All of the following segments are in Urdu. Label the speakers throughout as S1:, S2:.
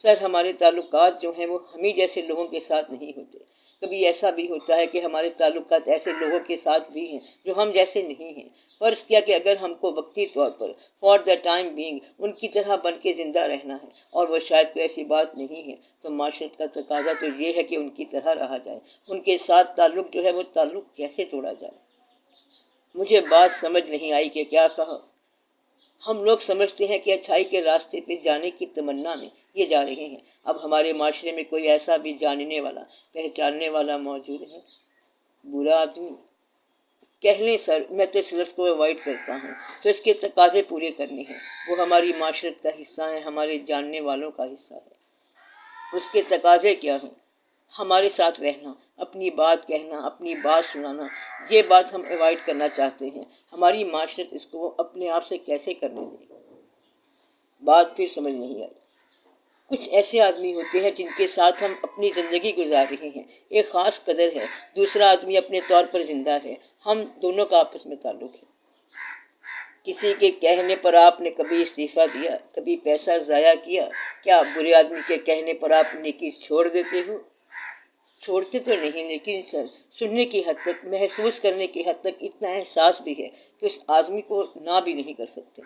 S1: سر ہمارے تعلقات جو ہیں وہ ہمیں جیسے لوگوں کے ساتھ نہیں ہوتے. کبھی ایسا بھی ہوتا ہے کہ ہمارے تعلقات ایسے لوگوں کے ساتھ بھی ہیں جو ہم جیسے نہیں ہیں. فرض کیا کہ اگر ہم کو وقتی طور پر فار دا ٹائم بینگ ان کی طرح بن کے زندہ رہنا ہے اور وہ شاید کوئی ایسی بات نہیں ہے، تو معاشرت کا تقاضا تو یہ ہے کہ ان کی طرح رہا جائے. ان کے ساتھ تعلق جو ہے وہ تعلق کیسے توڑا جائے؟ مجھے بات سمجھ نہیں آئی کہ کیا کہا. ہم لوگ سمجھتے ہیں کہ اچھائی کے راستے پہ جانے کی تمنا میں یہ جا رہے ہیں. اب ہمارے معاشرے میں کوئی ایسا بھی جاننے والا، پہچاننے والا موجود ہے؟ برا آدمی کہہ لیں سر، میں تو اس لفظ کو اوائڈ کرتا ہوں. تو اس کے تقاضے پورے کرنے ہیں. وہ ہماری معاشرت کا حصہ ہے، ہمارے جاننے والوں کا حصہ ہے. اس کے تقاضے کیا ہیں؟ ہمارے ساتھ رہنا، اپنی بات کہنا، اپنی بات سنانا. یہ بات ہم اوائڈ کرنا چاہتے ہیں. ہماری معاشرت اس کو اپنے آپ سے کیسے کرنے دے؟ بات پھر سمجھ نہیں آئی. کچھ ایسے آدمی ہوتے ہیں جن کے ساتھ ہم اپنی زندگی گزار رہے ہیں. ایک خاص قدر ہے، دوسرا آدمی اپنے طور پر زندہ ہے. ہم دونوں کا آپس میں تعلق ہے. کسی کے کہنے پر آپ نے کبھی استعفیٰ دیا، کبھی پیسہ ضائع کیا؟ کیا برے آدمی کے کہنے پر آپ نیکی چھوڑ دیتے ہو؟ چھوڑتے تو نہیں، لیکن سر سننے کی حد تک، محسوس کرنے کی حد تک اتنا احساس بھی ہے کہ اس آدمی کو نہ بھی نہیں کر سکتے.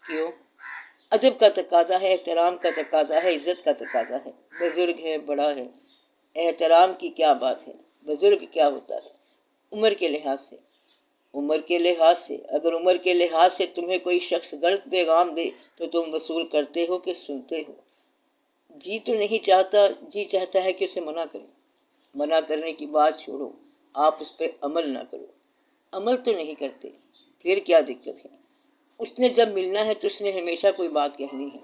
S1: کیوں؟ ادب کا تقاضا ہے، احترام کا تقاضا ہے، عزت کا تقاضا ہے. بزرگ ہے، بڑا ہے، احترام کی کیا بات ہے؟ بزرگ کیا ہوتا ہے؟ عمر کے لحاظ سے. عمر کے لحاظ سے، اگر عمر کے لحاظ سے تمہیں کوئی شخص غلط پیغام دے تو تم وصول کرتے ہو کہ سنتے ہو؟ جی تو نہیں چاہتا، جی چاہتا ہے کہ اسے منع کرو. منع کرنے کی بات چھوڑو، آپ اس پہ عمل نہ کرو. عمل تو نہیں کرتے، پھر کیا دقت ہے؟ اس نے جب ملنا ہے تو اس نے ہمیشہ کوئی بات کہنی ہے.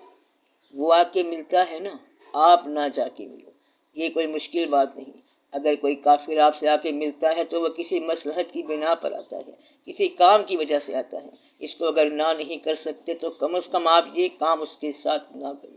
S1: وہ آ کے ملتا ہے نا، آپ نہ جا کے ملو. یہ کوئی مشکل بات نہیں. اگر کوئی کافر آپ سے آ کے ملتا ہے تو وہ کسی مصلحت کی بنا پر آتا ہے، کسی کام کی وجہ سے آتا ہے. اس کو اگر نہ نہیں کر سکتے تو کم از کم آپ یہ کام اس کے ساتھ نہ کریں.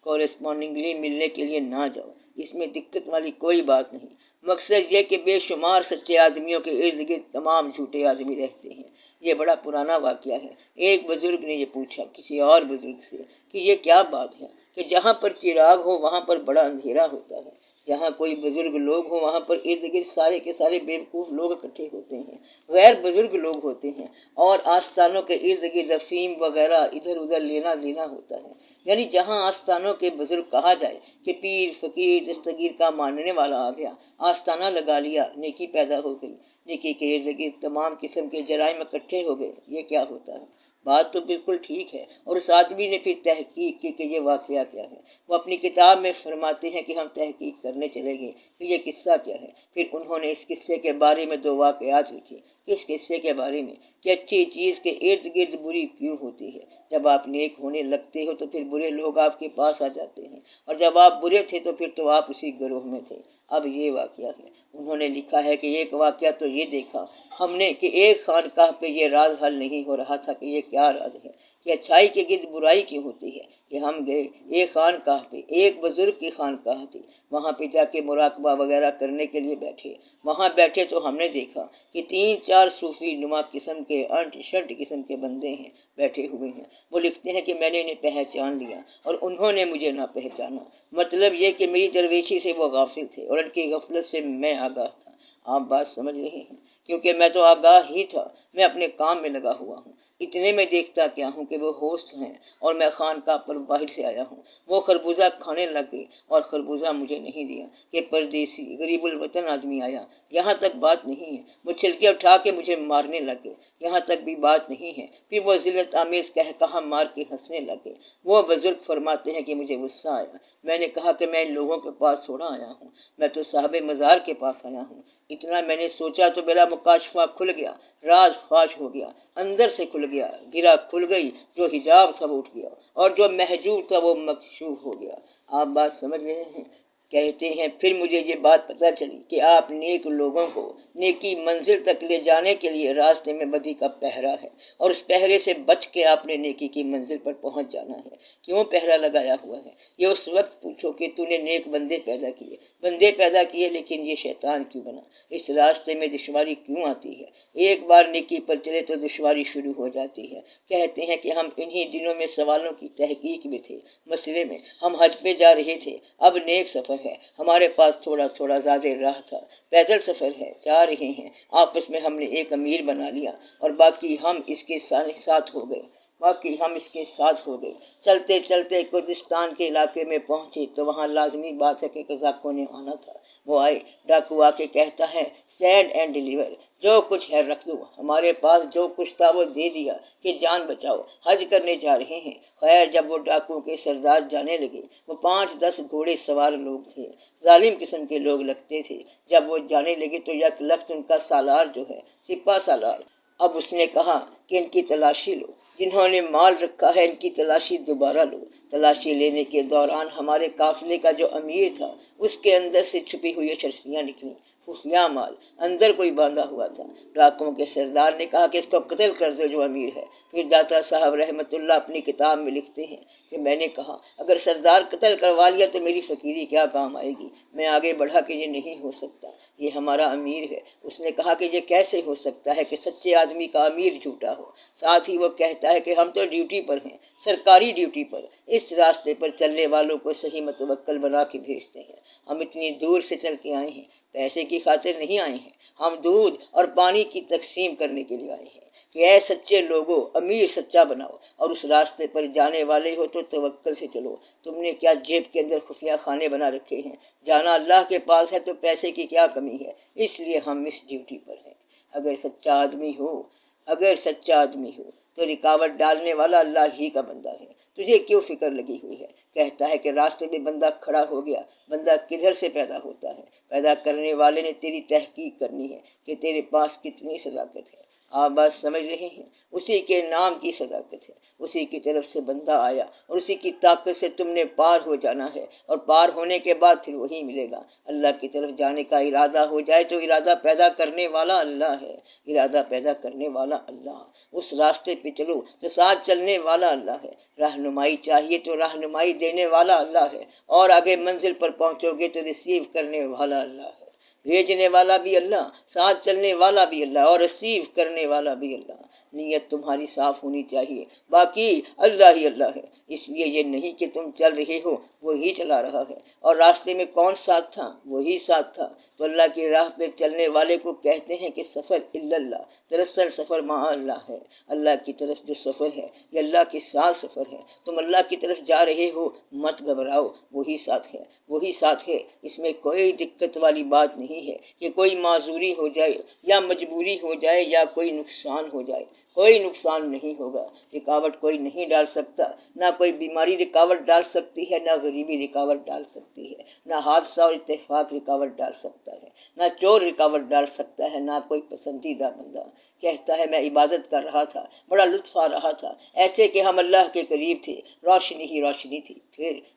S1: کورسپونڈنگلی ملنے کے لیے نہ جاؤ. اس میں دقت والی کوئی بات نہیں. مقصد یہ کہ بے شمار سچے آدمیوں کے ارد گرد تمام جھوٹے آدمی رہتے ہیں. یہ بڑا پرانا واقعہ ہے. ایک بزرگ نے یہ پوچھا کسی اور بزرگ سے کہ یہ کیا بات ہے کہ جہاں پر چراغ ہو وہاں پر بڑا اندھیرا ہوتا ہے. جہاں کوئی بزرگ لوگ ہوں وہاں پر ارد گرد سارے کے سارے بیوقوف لوگ اکٹھے ہوتے ہیں، غیر بزرگ لوگ ہوتے ہیں، اور آستانوں کے ارد گرد افیم وغیرہ ادھر ادھر لینا دینا ہوتا ہے. یعنی جہاں آستانوں کے بزرگ کہا جائے کہ پیر فقیر دستگیر کا ماننے والا آ گیا، آستانہ لگا لیا، نیکی پیدا ہو گئی. نیکی کے ارد گرد تمام قسم کے جرائم اکٹھے ہو گئے. یہ کیا ہوتا ہے؟ بات تو بالکل ٹھیک ہے. اور اس آدمی نے پھر تحقیق کی کہ یہ واقعہ کیا ہے. وہ اپنی کتاب میں فرماتے ہیں کہ ہم تحقیق کرنے چلے گئے کہ یہ قصہ کیا ہے. پھر انہوں نے اس قصے کے بارے میں 2 واقعات لکھے. اس قصے کے بارے میں کہ اچھی چیز کے ارد گرد بری کیوں ہوتی ہے. جب آپ نیک ہونے لگتے ہو تو پھر برے لوگ آپ کے پاس آ جاتے ہیں، اور جب آپ برے تھے تو پھر تو آپ اسی گروہ میں تھے. اب یہ واقعہ ہے. انہوں نے لکھا ہے کہ ایک واقعہ تو یہ دیکھا ہم نے کہ ایک خانقاہ پہ یہ راز حل نہیں ہو رہا تھا کہ یہ کیا راز ہے کہ اچھائی کے گرد برائی کیوں ہوتی ہے. کہ ہم گئے ایک خانقاہ پہ، ایک بزرگ کی خانقاہ تھی. وہاں پہ جا کے مراقبہ وغیرہ کرنے کے لیے بیٹھے. وہاں بیٹھے تو ہم نے دیکھا کہ 3-4 صوفی نما قسم کے انٹ شنٹ قسم کے بندے ہیں، بیٹھے ہوئے ہیں. وہ لکھتے ہیں کہ میں نے انہیں پہچان لیا اور انہوں نے مجھے نہ پہچانا. مطلب یہ کہ میری درویشی سے وہ غافل تھے اور ان کی غفلت سے میں آگاہ تھا. آپ بات سمجھ رہے ہیں؟ کیونکہ میں تو آگاہ ہی تھا، میں اپنے کام میں لگا ہوا ہوں. اتنے میں دیکھتا کیا ہوں کہ وہ ہوسٹ ہیں اور میں خانقاہ پر باہر سے آیا ہوں. وہ خربوزہ کھانے لگ گئے اور خربوزہ مجھے نہیں دیا. کہ پردیسی غریب الوطن آدمی آیا. یہاں تک بات نہیں ہے. وہ چھلکے اٹھا کے مجھے مارنے لگ گئے. یہاں تک بھی بات نہیں ہے. پھر وہ ذلت آمیز کہا مار کے ہنسنے لگے. وہ بزرگ فرماتے ہیں کہ مجھے غصہ آیا. میں نے کہا کہ میں ان لوگوں کے پاس تھوڑا آیا ہوں، میں تو صاحب مزار کے پاس آیا ہوں. اتنا میں نے سوچا تو میرا مکاشفہ کھل گیا، راز فاش ہو گیا، اندر سے کھل گیا. گرا کھل گئی، جو حجاب تھا وہ اٹھ گیا اور جو محجوب تھا وہ مکشوف ہو گیا. آپ بات سمجھ رہے ہیں؟ کہتے ہیں پھر مجھے یہ بات پتہ چلی کہ آپ نیک لوگوں کو نیکی منزل تک لے جانے کے لیے راستے میں بدی کا پہرا ہے، اور اس پہرے سے بچ کے آپ نے نیکی کی منزل پر پہنچ جانا ہے۔ کیوں پہرا لگایا ہوا ہے؟ یہ اس وقت پوچھو کہ تو نے نیک بندے پیدا کیے لیکن یہ شیطان کیوں بنا؟ اس راستے میں دشواری کیوں آتی ہے؟ ایک بار نیکی پر چلے تو دشواری شروع ہو جاتی ہے۔ کہتے ہیں کہ ہم انہی دنوں میں سوالوں کی تحقیق میں تھے، مسئلے میں ہم حج پہ جا رہے تھے، اب نیک سفر ہے، ہمارے پاس تھوڑا زیادہ راہ تھا، پیدل سفر ہے، جا رہے ہیں، آپس میں ہم نے ایک امیر بنا لیا اور باقی ہم اس کے ساتھ ہو گئے۔ چلتے چلتے کردستان کے علاقے میں پہنچے تو وہاں لازمی بات ہے کہ قزاقوں نے آنا تھا۔ وہ آئے، ڈاکو آ کے کہتا ہے سینڈ اینڈ ڈیلیور، جو کچھ ہے رکھ دو، ہمارے پاس جو کچھ تھا وہ دے دیا کہ جان بچاؤ، حج کرنے جا رہے ہیں۔ خیر جب وہ ڈاکو کے سردار جانے لگے، وہ 5-10 گھوڑے سوار لوگ تھے، ظالم قسم کے لوگ لگتے تھے۔ جب وہ جانے لگے تو یک لخت ان کا سالار جو ہے، سپہ سالار، اب اس نے کہا کہ ان کی تلاشی لو، جنہوں نے مال رکھا ہے ان کی تلاشی دوبارہ لو۔ تلاشی لینے کے دوران ہمارے قافلے کا جو امیر تھا اس کے اندر سے چھپی ہوئی اشرفیاں نکلیں، خفیہ مال اندر کوئی باندھا ہوا تھا۔ ڈاکوؤں کے سردار نے کہا کہ اس کو قتل کر دو جو امیر ہے۔ پھر داتا صاحب رحمت اللہ اپنی کتاب میں لکھتے ہیں کہ میں نے کہا اگر سردار قتل کروا لیا تو میری فقیری کیا کام آئے گی؟ میں آگے بڑھا کہ یہ نہیں ہو سکتا، یہ ہمارا امیر ہے۔ اس نے کہا کہ یہ کیسے ہو سکتا ہے کہ سچے آدمی کا امیر جھوٹا ہو؟ ساتھ ہی وہ کہتا ہے کہ ہم تو ڈیوٹی پر ہیں، سرکاری ڈیوٹی پر، اس راستے پر چلنے والوں کو صحیح متوکل بنا کے بھیجتے ہیں۔ ہم اتنی دور سے چل کے آئے ہیں، پیسے کی خاطر نہیں آئے ہیں، ہم دودھ اور پانی کی تقسیم کرنے کے لیے آئے ہیں کہ اے سچے لوگوں امیر سچا بناؤ، اور اس راستے پر جانے والے ہو تو توکل سے چلو۔ تم نے کیا جیب کے اندر خفیہ خانے بنا رکھے ہیں؟ جانا اللہ کے پاس ہے تو پیسے کی کیا کمی ہے؟ اس لیے ہم اس ڈیوٹی پر ہیں۔ اگر سچا آدمی ہو تو رکاوٹ ڈالنے والا اللہ ہی کا بندہ ہے، تجھے کیوں فکر لگی ہوئی ہے؟ کہتا ہے کہ راستے میں بندہ کھڑا ہو گیا، بندہ کدھر سے پیدا ہوتا ہے؟ پیدا کرنے والے نے تیری تحقیق کرنی ہے کہ تیرے پاس کتنی صداقت ہے۔ آپ بات سمجھ رہے ہیں؟ اسی کے نام کی صداقت ہے، اسی کی طرف سے بندہ آیا اور اسی کی طاقت سے تم نے پار ہو جانا ہے، اور پار ہونے کے بعد پھر وہی ملے گا۔ اللہ کی طرف جانے کا ارادہ ہو جائے تو ارادہ پیدا کرنے والا اللہ ہے، ارادہ پیدا کرنے والا اللہ۔ اس راستے پہ چلو تو ساتھ چلنے والا اللہ ہے، رہنمائی چاہیے تو رہنمائی دینے والا اللہ ہے، اور آگے منزل پر پہنچو گے تو ریسیو کرنے والا اللہ ہے، بھیجنے والا بھی اللہ، ساتھ چلنے والا بھی اللہ، اور ریسیو کرنے والا بھی اللہ۔ نیت تمہاری صاف ہونی چاہیے، باقی اللہ ہی اللہ ہے۔ اس لیے یہ نہیں کہ تم چل رہے ہو وہی چلا رہا ہے، اور راستے میں کون ساتھ تھا؟ وہی ساتھ تھا۔ تو اللہ کی راہ پہ چلنے والے کو کہتے ہیں کہ سفر الا اللہ، دراصل سفر مع اللہ ہے۔ اللہ کی طرف جو سفر ہے یہ اللہ کے ساتھ سفر ہے۔ تم اللہ کی طرف جا رہے ہو، مت گھبراؤ، وہی ساتھ ہے۔ اس میں کوئی دقت والی بات نہیں ہے کہ کوئی معذوری ہو جائے یا مجبوری ہو جائے یا کوئی نقصان ہو جائے، کوئی نقصان نہیں ہوگا۔ رکاوٹ کوئی نہیں ڈال سکتا، نہ کوئی بیماری رکاوٹ ڈال سکتی ہے، نہ غریبی رکاوٹ ڈال سکتی ہے، نہ حادثہ اور اتفاق رکاوٹ ڈال سکتا ہے، نہ چور رکاوٹ ڈال سکتا ہے، نہ کوئی پسندیدہ بندہ۔ کہتا ہے میں عبادت کر رہا تھا، بڑا لطف آ رہا تھا، ایسے کہ ہم اللہ کے قریب تھے، روشنی ہی روشنی تھی۔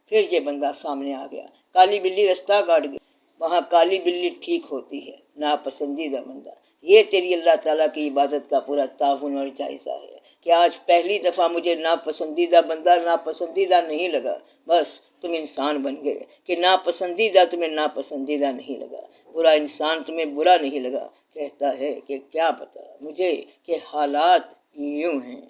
S1: پھر یہ بندہ سامنے آ گیا، کالی بلی رستہ کاٹ گئی، وہاں کالی بلی ٹھیک ہوتی ہے، ناپسندیدہ بندہ۔ یہ تیری اللہ تعالیٰ کی عبادت کا پورا تعاون اور جائزہ ہے کہ آج پہلی دفعہ مجھے ناپسندیدہ بندہ ناپسندیدہ نہیں لگا، بس تم انسان بن گئے کہ ناپسندیدہ تمہیں ناپسندیدہ نہیں لگا، برا انسان تمہیں برا نہیں لگا۔ کہتا ہے کہ کیا پتا مجھے کہ حالات یوں ہیں۔